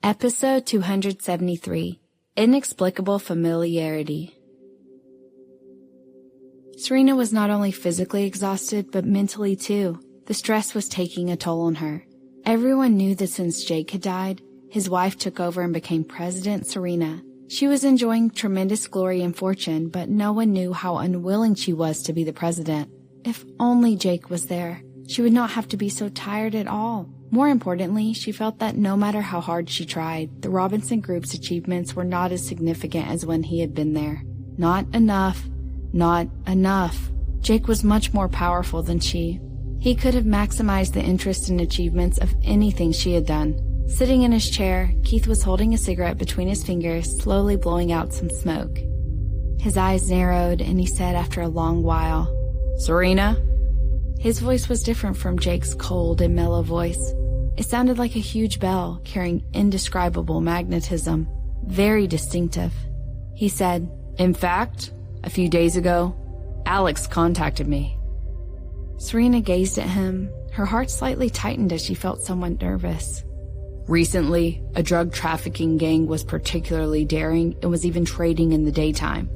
Episode 273, Inexplicable Familiarity. Serena was not only physically exhausted, but mentally too. The stress was taking a toll on her. Everyone knew that since Jake had died, his wife took over and became President Serena. She was enjoying tremendous glory and fortune, but no one knew how unwilling she was to be the president. If only Jake was there, she would not have to be so tired at all. More importantly, she felt that no matter how hard she tried, the Robinson Group's achievements were not as significant as when he had been there. Not enough. Not enough. Jake was much more powerful than she. He could have maximized the interest and achievements of anything she had done. Sitting in his chair, Keith was holding a cigarette between his fingers, slowly blowing out some smoke. His eyes narrowed, and he said after a long while, "Serena?" His voice was different from Jake's cold and mellow voice. It sounded like a huge bell, carrying indescribable magnetism. Very distinctive. He said, "In fact, a few days ago, Alex contacted me." Serena gazed at him. Her heart slightly tightened as she felt somewhat nervous. "Recently, a drug trafficking gang was particularly daring and was even trading in the daytime.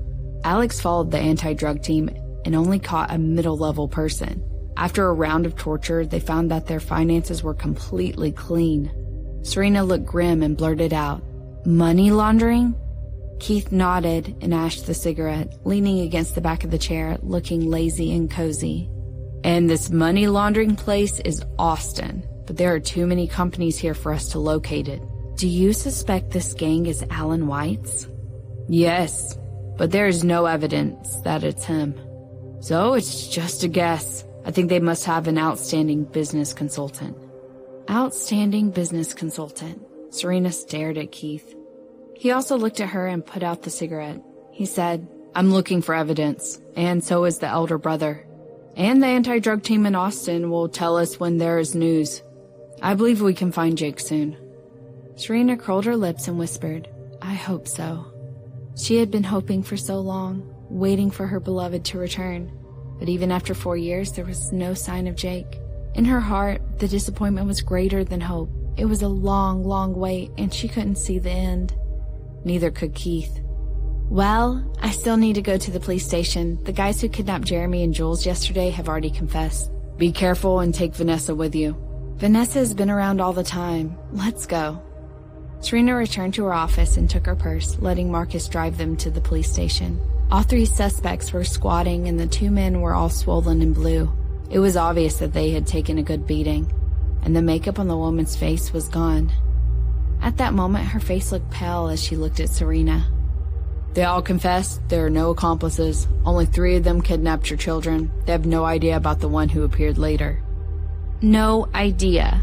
Alex followed the anti-drug team and only caught a middle-level person. After a round of torture, they found that their finances were completely clean." Serena looked grim and blurted out, "Money laundering?" Keith nodded and ashed the cigarette, leaning against the back of the chair, looking lazy and cozy. "And this money laundering place is Austin, but there are too many companies here for us to locate it." "Do you suspect this gang is Alan White's?" "Yes, but there is no evidence that it's him. So it's just a guess. I think they must have an outstanding business consultant." Outstanding business consultant. Serena stared at Keith. He also looked at her and put out the cigarette. He said, "I'm looking for evidence, and so is the elder brother. And the anti-drug team in Austin will tell us when there is news. I believe we can find Jake soon." Serena curled her lips and whispered, "I hope so." She had been hoping for so long, waiting for her beloved to return. But even after 4 years, there was no sign of Jake. In her heart, the disappointment was greater than hope. It was a long, long wait, and she couldn't see the end. Neither could Keith. "Well, I still need to go to the police station. The guys who kidnapped Jeremy and Jules yesterday have already confessed." "Be careful and take Vanessa with you." "Vanessa has been around all the time. Let's go." Serena returned to her office and took her purse, letting Marcus drive them to the police station. All 3 suspects were squatting, and the 2 men were all swollen and blue. It was obvious that they had taken a good beating, and the makeup on the woman's face was gone. At that moment, her face looked pale as she looked at Serena. "They all confessed. There are no accomplices. Only 3 of them kidnapped your children. They have no idea about the one who appeared later." "No idea."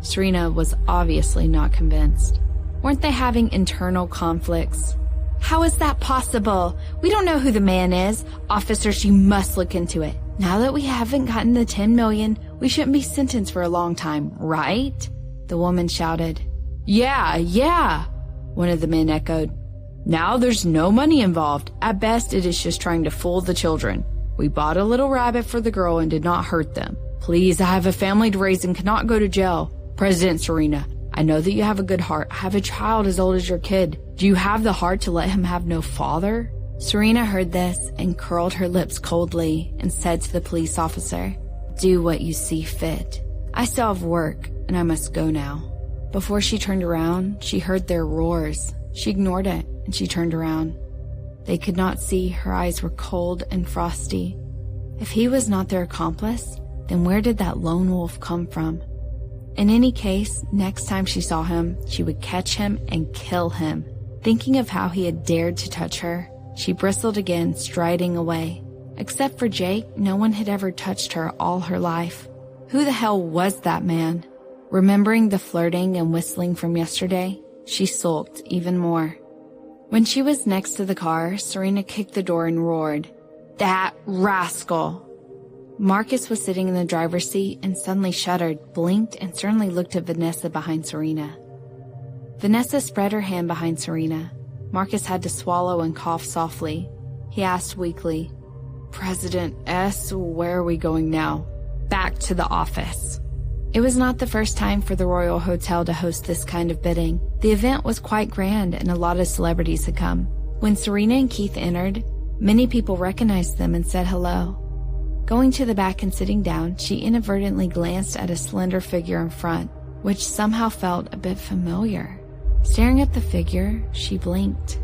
Serena was obviously not convinced. Weren't they having internal conflicts? "How is that possible? We don't know who the man is. Officers, you must look into it. Now that we haven't gotten the 10 million, we shouldn't be sentenced for a long time, right?" The woman shouted. Yeah, one of the men echoed. "Now there's no money involved. At best, it is just trying to fool the children. We bought a little rabbit for the girl and did not hurt them. Please, I have a family to raise and cannot go to jail. President Serena, I know that you have a good heart. I have a child as old as your kid. Do you have the heart to let him have no father?" Serena heard this and curled her lips coldly and said to the police officer, "Do what you see fit. I still have work, and I must go now." Before she turned around, she heard their roars. She ignored it, and she turned around. They could not see. Her eyes were cold and frosty. If he was not their accomplice, then where did that lone wolf come from? In any case, next time she saw him, she would catch him and kill him. Thinking of how he had dared to touch her, she bristled again, striding away. Except for Jake, no one had ever touched her all her life. Who the hell was that man? Remembering the flirting and whistling from yesterday, she sulked even more. When she was next to the car, Serena kicked the door and roared, "That rascal!" Marcus was sitting in the driver's seat and suddenly shuddered, blinked, and certainly looked at Vanessa behind Serena. Vanessa spread her hand behind Serena. Marcus had to swallow and cough softly. He asked weakly, "President S., where are we going now?" "Back to the office." It was not the first time for the Royal Hotel to host this kind of bidding. The event was quite grand and a lot of celebrities had come. When Serena and Keith entered, many people recognized them and said hello. Going to the back and sitting down, she inadvertently glanced at a slender figure in front, which somehow felt a bit familiar. Staring at the figure, she blinked.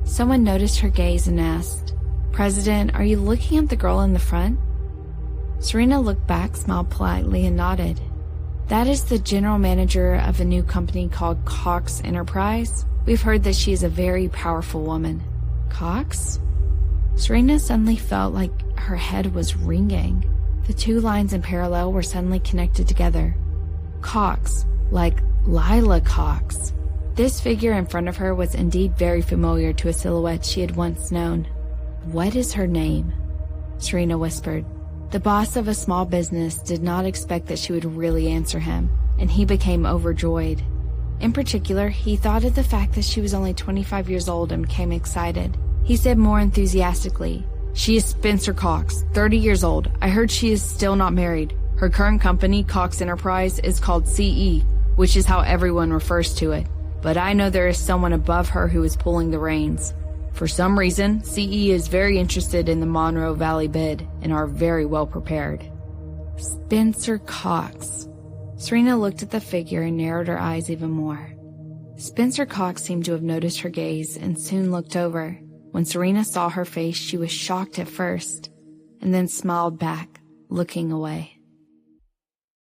Someone noticed her gaze and asked, "President, are you looking at the girl in the front?" Serena looked back, smiled politely, and nodded. "That is the general manager of a new company called Cox Enterprise. We've heard that she is a very powerful woman." "Cox?" Serena suddenly felt like her head was ringing. The two lines in parallel were suddenly connected together. Cox, like Lila Cox. This figure in front of her was indeed very familiar to a silhouette she had once known. "What is her name?" Serena whispered. The boss of a small business did not expect that she would really answer him, and he became overjoyed. In particular, he thought of the fact that she was only 25 years old and became excited. He said more enthusiastically, "She is Spencer Cox, 30 years old. I heard she is still not married. Her current company, Cox Enterprise, is called CE, which is how everyone refers to it. But I know there is someone above her who is pulling the reins. For some reason, CE is very interested in the Monroe Valley bid and are very well prepared." Spencer Cox. Serena looked at the figure and narrowed her eyes even more. Spencer Cox seemed to have noticed her gaze and soon looked over. When Serena saw her face, she was shocked at first, and then smiled back, looking away.